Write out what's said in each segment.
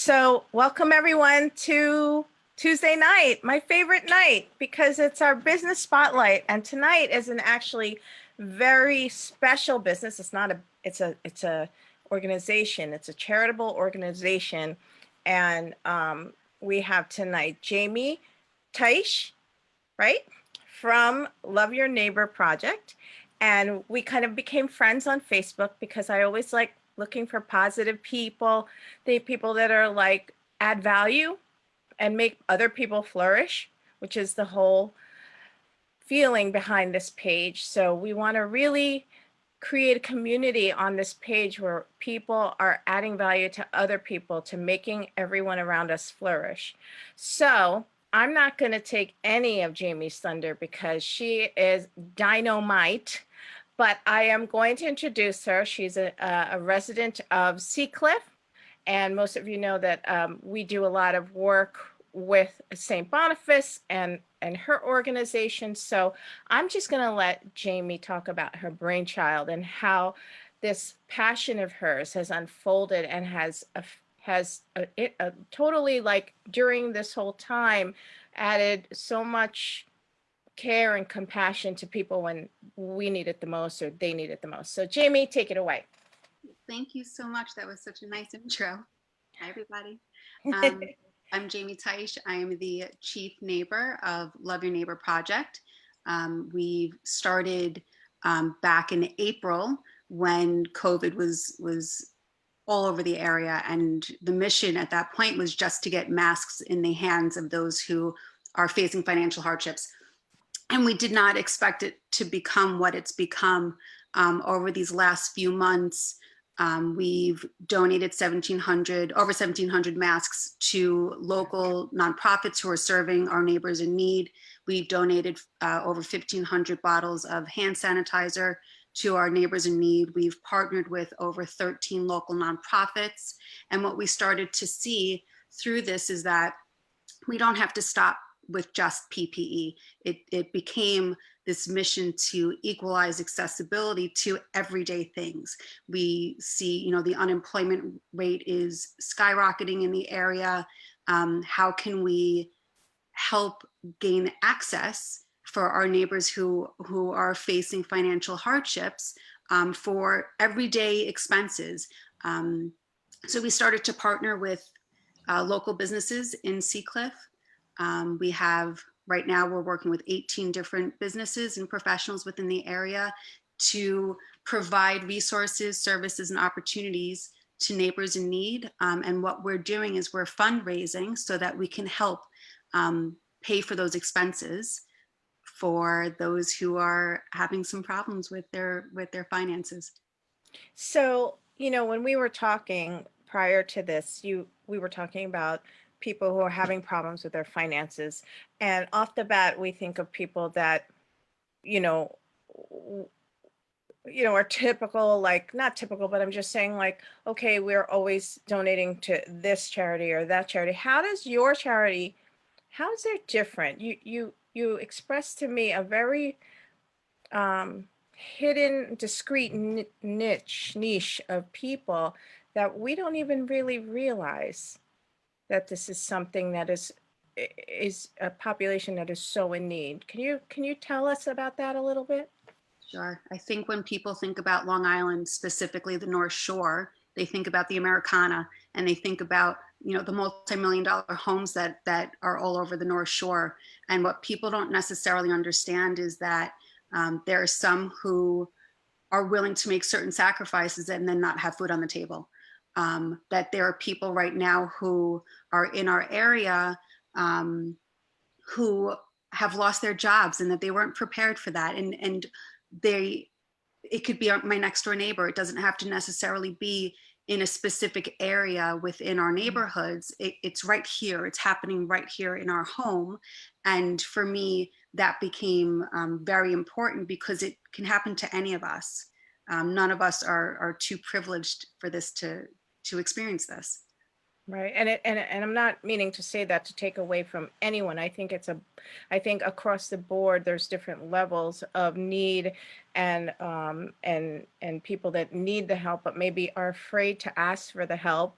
So, welcome everyone to Tuesday night, my favorite night, because it's our business spotlight. And tonight is an actually very special business. It's a organization. It's a charitable organization. And we have tonight Jaime Teich, right? From Love Your Neighbor Project. And we kind of became friends on Facebook because I always like looking for positive people, the people that are like add value and make other people flourish, which is the whole feeling behind this page. So we want to really create a community on this page where people are adding value to other people, to making everyone around us flourish. So I'm not going to take any of Jamie's thunder because she is dynamite, but I am going to introduce her. She's a resident of Seacliff, and most of you know that we do a lot of work with St. Boniface and her organization. So I'm just going to let Jaime talk about her brainchild and how this passion of hers has unfolded and has totally, like, during this whole time, added so much care and compassion to people when we need it the most or they need it the most. So Jaime, take it away. Thank you so much. That was such a nice intro. Hi, everybody. I'm Jaime Teich. I am the chief neighbor of Love Your Neighbor Project. We started back in April when COVID was all over the area, and the mission at that point was just to get masks in the hands of those who are facing financial hardships. And we did not expect it to become what it's become over these last few months. We've donated over 1,700 masks to local nonprofits who are serving our neighbors in need. We donated over 1,500 bottles of hand sanitizer to our neighbors in need. We've partnered with over 13 local nonprofits. And what we started to see through this is that we don't have to stop with just PPE. It became this mission to equalize accessibility to everyday things. We see, the unemployment rate is skyrocketing in the area. How can we help gain access for our neighbors who are facing financial hardships for everyday expenses? So we started to partner with local businesses in Seacliff. We have, right now, we're working with 18 different businesses and professionals within the area to provide resources, services, and opportunities to neighbors in need. And what we're doing is we're fundraising so that we can help pay for those expenses for those who are having some problems with their finances. So, when we were talking prior to this, we were talking about people who are having problems with their finances. And off the bat, we think of people that, are typical, like, not typical, but I'm just saying, like, okay, we're always donating to this charity or that charity. How is it different? You expressed to me a very hidden, discreet niche of people that we don't even really realize that this is something that is a population that is so in need. Can you tell us about that a little bit? Sure. I think when people think about Long Island, specifically the North Shore, they think about the Americana, and they think about, the multi-million-dollar homes that are all over the North Shore. And what people don't necessarily understand is that there are some who are willing to make certain sacrifices and then not have food on the table. That there are people right now who are in our area who have lost their jobs, and that they weren't prepared for that. And it could be my next door neighbor. It doesn't have to necessarily be in a specific area within our neighborhoods. It's right here. It's happening right here in our home. And for me, that became very important because it can happen to any of us. None of us are too privileged for this to experience this. Right. And I'm not meaning to say that to take away from anyone. I think across the board there's different levels of need and people that need the help but maybe are afraid to ask for the help.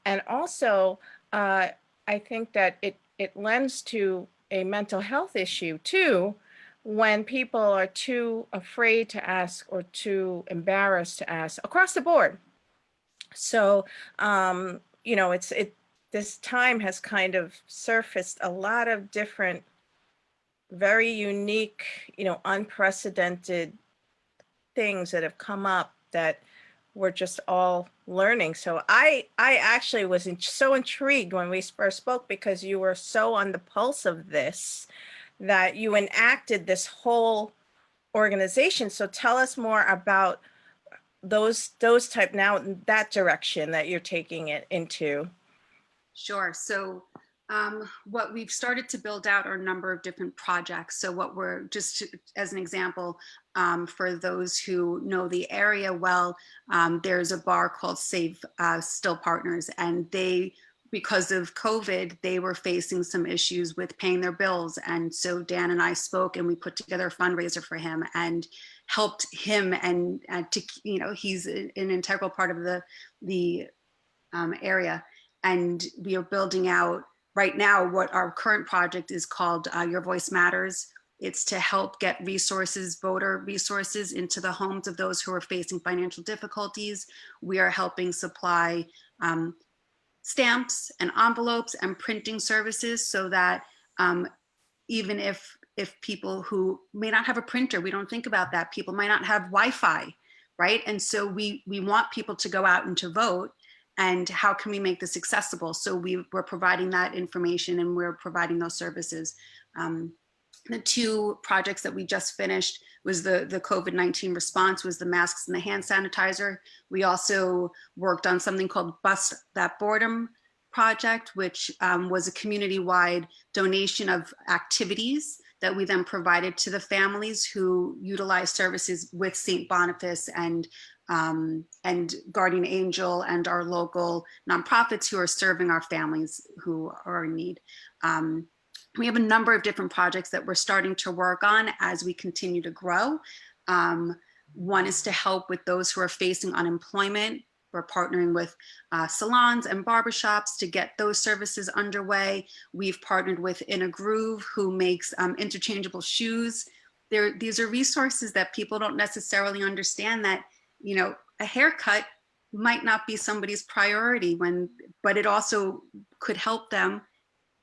And also uh I think that it lends to a mental health issue too when people are too afraid to ask or too embarrassed to ask across the board. So, this time has kind of surfaced a lot of different, very unique, unprecedented things that have come up that we're just all learning. So I actually was so intrigued when we first spoke because you were so on the pulse of this that you enacted this whole organization. So tell us more about those type now that direction that you're taking it into. Sure. So what we've started to build out are a number of different projects. So what we're as an example, for those who know the area well, there's a bar called Save Still Partners, and because of COVID, they were facing some issues with paying their bills. And so Dan and I spoke and we put together a fundraiser for him and helped him and to, he's an integral part of the area. And we are building out right now what our current project is called Your Voice Matters. It's to help get voter resources into the homes of those who are facing financial difficulties. We are helping supply stamps and envelopes and printing services so that even if people who may not have a printer, we don't think about that, people might not have Wi-Fi, right? And so we want people to go out and to vote. And how can we make this accessible? So we're providing that information and we're providing those services. The two projects that we just finished was the COVID-19 response, was the masks and the hand sanitizer. We also worked on something called Bust That Boredom project, which was a community-wide donation of activities that we then provided to the families who utilize services with St. Boniface and Guardian Angel and our local nonprofits who are serving our families who are in need. We have a number of different projects that we're starting to work on as we continue to grow. One is to help with those who are facing unemployment. We're partnering with salons and barbershops to get those services underway. We've partnered with In a Groove, who makes interchangeable shoes. These are resources that people don't necessarily understand, that a haircut might not be somebody's priority but it also could help them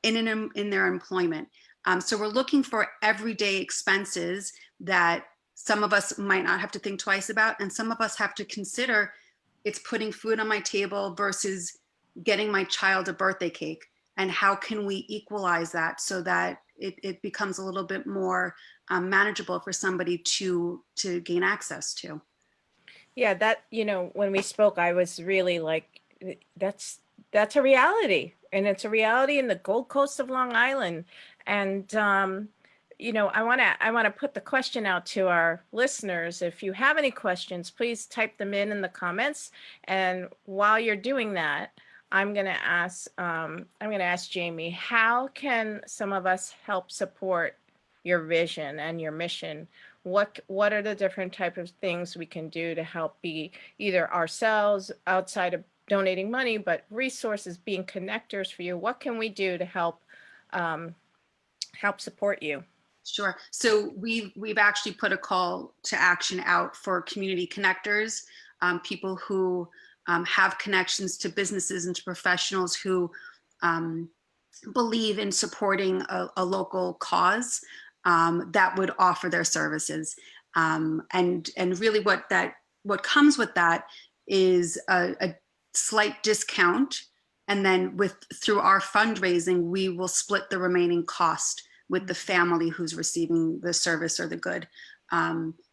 in their employment. So we're looking for everyday expenses that some of us might not have to think twice about, and some of us have to consider. It's putting food on my table versus getting my child a birthday cake. And how can we equalize that so that it becomes a little bit more manageable for somebody to gain access to? Yeah, that, when we spoke, I was really like, that's a reality. And it's a reality in the Gold Coast of Long Island. And, I want to put the question out to our listeners. If you have any questions, please type them in the comments. And while you're doing that, I'm going to ask Jamie, how can some of us help support your vision and your mission? What are the different type of things we can do to help be either ourselves outside of donating money, but resources, being connectors for you? What can we do to help support you? Sure. So we've actually put a call to action out for community connectors, people who have connections to businesses and to professionals who believe in supporting a local cause that would offer their services. And really what comes with that is a slight discount. And then through our fundraising, we will split the remaining cost with the family who's receiving the service or the good.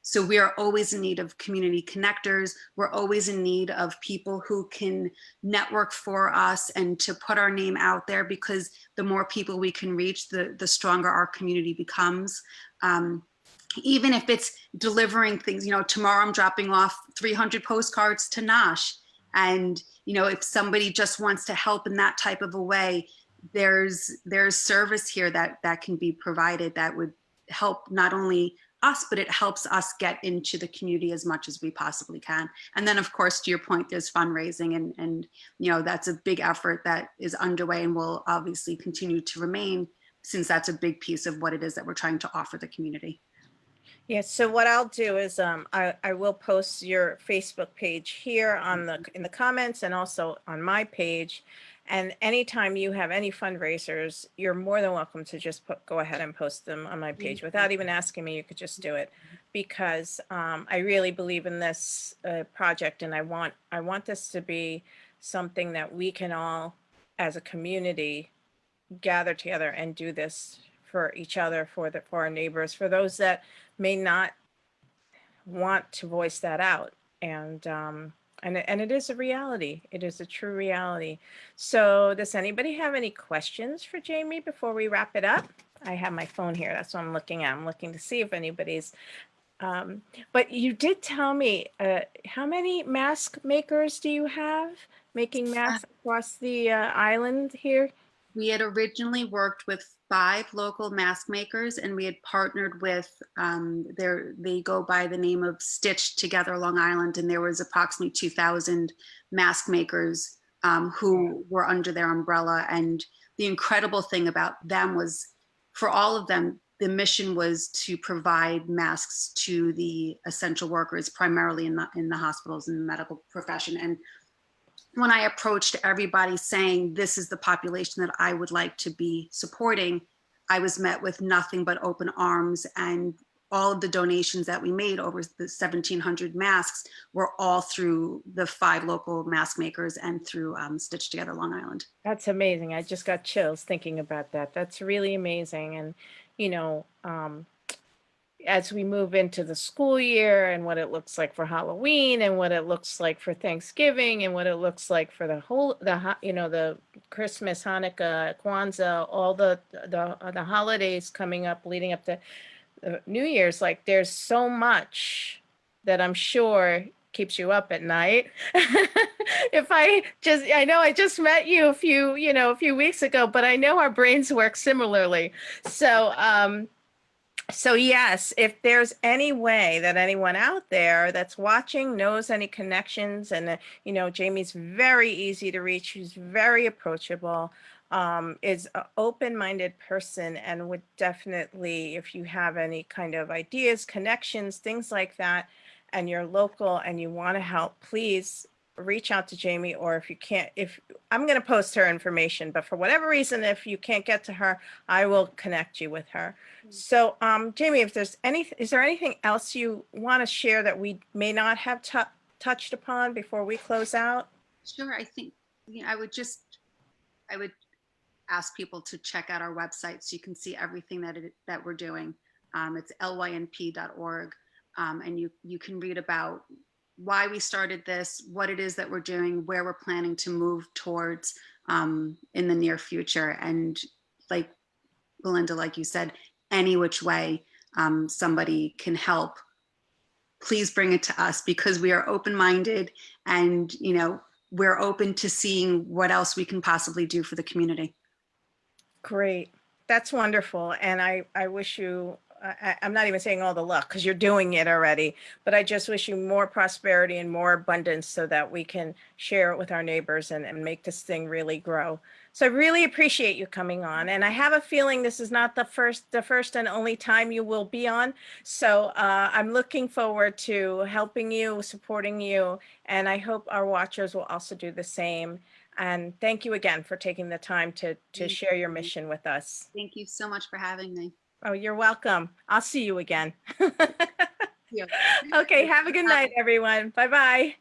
So we are always in need of community connectors. We're always in need of people who can network for us and to put our name out there, because the more people we can reach, the stronger our community becomes. Even if it's delivering things, tomorrow I'm dropping off 300 postcards to Nash. And, if somebody just wants to help in that type of a way, there's service here that can be provided that would help not only us, but it helps us get into the community as much as we possibly can. And then, of course, to your point, there's fundraising, and that's a big effort that is underway and will obviously continue to remain, since that's a big piece of what it is that we're trying to offer the community. Yes. So what I'll do is I will post your Facebook page here in the comments and also on my page. And anytime you have any fundraisers, you're more than welcome to just go ahead and post them on my page without even asking me. You could just do it, because I really believe in this project, and I want this to be something that we can all, as a community, gather together and do this for each other, for our neighbors, for those that may not want to voice that out. And it is a reality. It is a true reality. So does anybody have any questions for Jaime before we wrap it up? I have my phone here. That's what I'm looking at. I'm looking to see if anybody's, but you did tell me, how many mask makers do you have making masks across the island here? We had originally worked with 5 local mask makers, and we had partnered with, they go by the name of Stitch Together Long Island, and there was approximately 2,000 mask makers who were under their umbrella. And the incredible thing about them was, for all of them, the mission was to provide masks to the essential workers, primarily in the hospitals and the medical profession. And when I approached everybody saying, this is the population that I would like to be supporting, I was met with nothing but open arms. And all of the donations that we made, over the 1,700 masks, were all through the 5 local mask makers and through Stitch Together Long Island. That's amazing. I just got chills thinking about that. That's really amazing. And, as we move into the school year, and what it looks like for Halloween, and what it looks like for Thanksgiving, and what it looks like for the Christmas, Hanukkah, Kwanzaa, all the holidays coming up, leading up to New Year's, like there's so much that I'm sure keeps you up at night. I know I just met you a few weeks ago, but I know our brains work similarly. So yes, if there's any way that anyone out there that's watching knows any connections, and Jaime's very easy to reach, he's very approachable, is an open-minded person, and would definitely, if you have any kind of ideas, connections, things like that, and you're local and you want to help, please reach out to Jaime. Or if you can't, if I'm going to post her information, but for whatever reason, if you can't get to her, I will connect you with her. So, Jaime, is there anything else you want to share that we may not have touched upon before we close out? Sure. I think I would ask people to check out our website so you can see everything that we're doing. It's lynp.org, and you can read about why we started this, what it is that we're doing, where we're planning to move towards in the near future. And like Belinda, like you said, any which way somebody can help, please bring it to us, because we are open-minded, and we're open to seeing what else we can possibly do for the community. Great. That's wonderful. And I wish you, I'm not even saying all the luck, because you're doing it already, but I just wish you more prosperity and more abundance, so that we can share it with our neighbors and make this thing really grow. So I really appreciate you coming on. And I have a feeling this is not the first and only time you will be on. So I'm looking forward to helping you, supporting you, and I hope our watchers will also do the same. And thank you again for taking the time to share your mission with us. Thank you so much for having me. Oh, you're welcome. I'll see you again. Yeah. Okay, have a good night, everyone. Bye-bye.